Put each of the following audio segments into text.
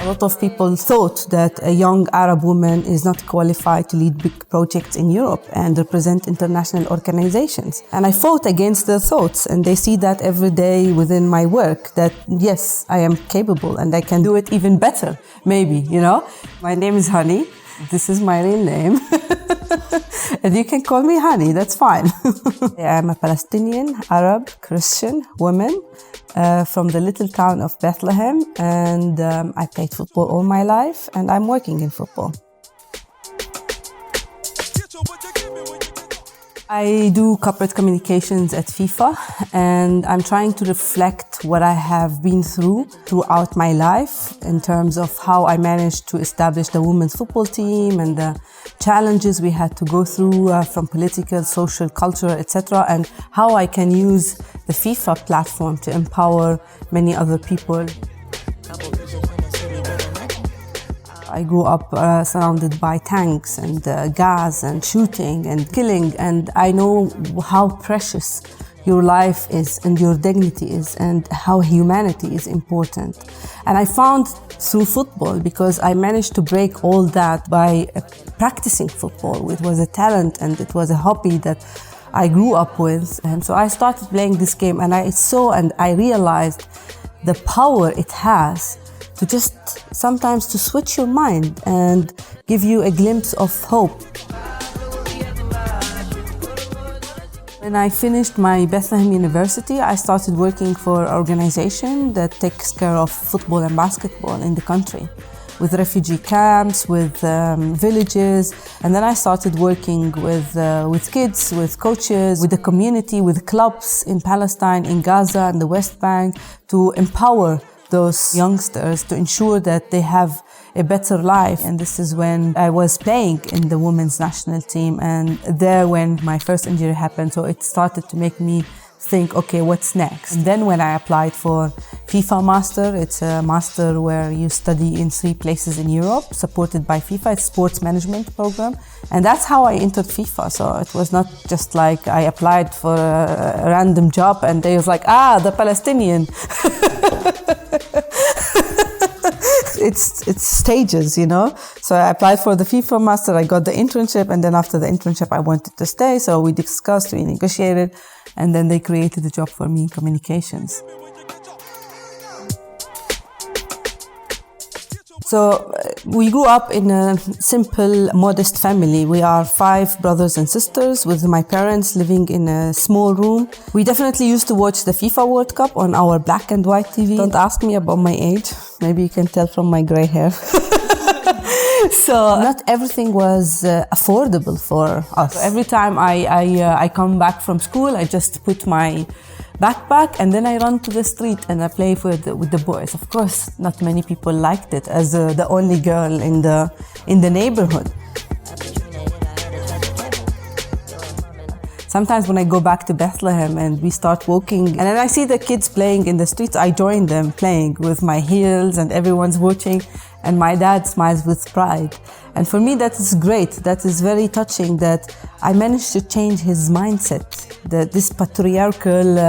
A lot of people thought that a young Arab woman is not qualified to lead big projects in Europe and represent international organizations. And I fought against their thoughts, and they see that every day within my work, that yes, I am capable and I can do it even better, maybe, My name is Hani. This is my real name. And you can call me Hani, that's fine. I'm a Palestinian, Arab, Christian woman from the little town of Bethlehem, and I played football all my life, and I'm working in football. I do corporate communications at FIFA, and I'm trying to reflect what I have been throughout my life in terms of how I managed to establish the women's football team and the challenges we had to go through from political, social, cultural, etc., and how I can use the FIFA platform to empower many other people. I grew up surrounded by tanks and gas and shooting and killing, and I know how precious your life is and your dignity is and how humanity is important. And I found through football, because I managed to break all that by practicing football. It was a talent and it was a hobby that I grew up with. And so I started playing this game, and I saw and I realized the power it has to just sometimes to switch your mind and give you a glimpse of hope. When I finished my Bethlehem University, I started working for an organization that takes care of football and basketball in the country, with refugee camps, with villages. And then I started working with kids, with coaches, with the community, with clubs in Palestine, in Gaza, and the West Bank, to empower those youngsters to ensure that they have a better life. And this is when I was playing in the women's national team, and there when my first injury happened, so it started to make me think, okay, what's next? And then when I applied for FIFA Master, it's a master where you study in 3 places in Europe, supported by FIFA. It's a sports management program. And that's how I entered FIFA. So it was not just like I applied for a random job and they was like, the Palestinian. It's stages, So I applied for the FIFA Master, I got the internship, and then after the internship I wanted to stay. So we discussed, we negotiated, and then they created a job for me in communications. So we grew up in a simple, modest family. We are 5 brothers and sisters, with my parents living in a small room. We definitely used to watch the FIFA World Cup on our black and white TV. Don't ask me about my age. Maybe you can tell from my gray hair. So not everything was affordable for us. So every time I come back from school, I just put my backpack and then I run to the street and I play with the boys. Of course, not many people liked it as the only girl in the neighborhood. Sometimes when I go back to Bethlehem and we start walking and then I see the kids playing in the streets, I join them playing with my heels and everyone's watching, and my dad smiles with pride. And for me, that is great. That is very touching that I managed to change his mindset, that this patriarchal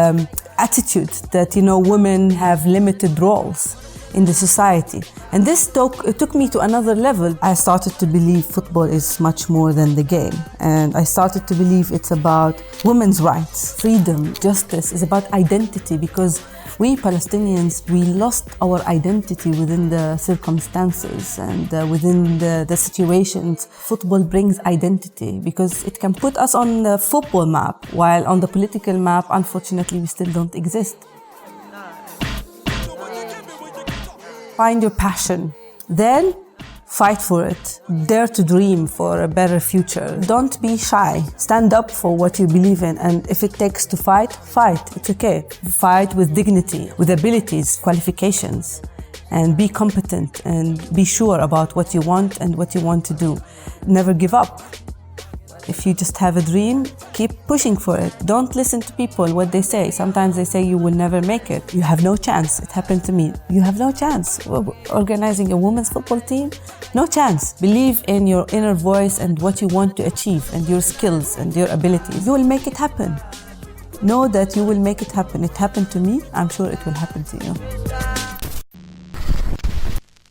attitude that, women have limited roles in the society. And this took me to another level. I started to believe football is much more than the game. And I started to believe it's about women's rights, freedom, justice. It's about identity, because we Palestinians, we lost our identity within the circumstances and within the situations. Football brings identity because it can put us on the football map, while on the political map, unfortunately, we still don't exist. Find your passion, then fight for it. Dare to dream for a better future. Don't be shy. Stand up for what you believe in, and if it takes to fight, fight. It's okay. Fight with dignity, with abilities, qualifications, and be competent and be sure about what you want and what you want to do. Never give up. If you just have a dream, keep pushing for it. Don't listen to people, what they say. Sometimes they say you will never make it. You have no chance. It happened to me. You have no chance. Organizing a women's football team, no chance. Believe in your inner voice and what you want to achieve and your skills and your abilities. You will make it happen. Know that you will make it happen. It happened to me. I'm sure it will happen to you.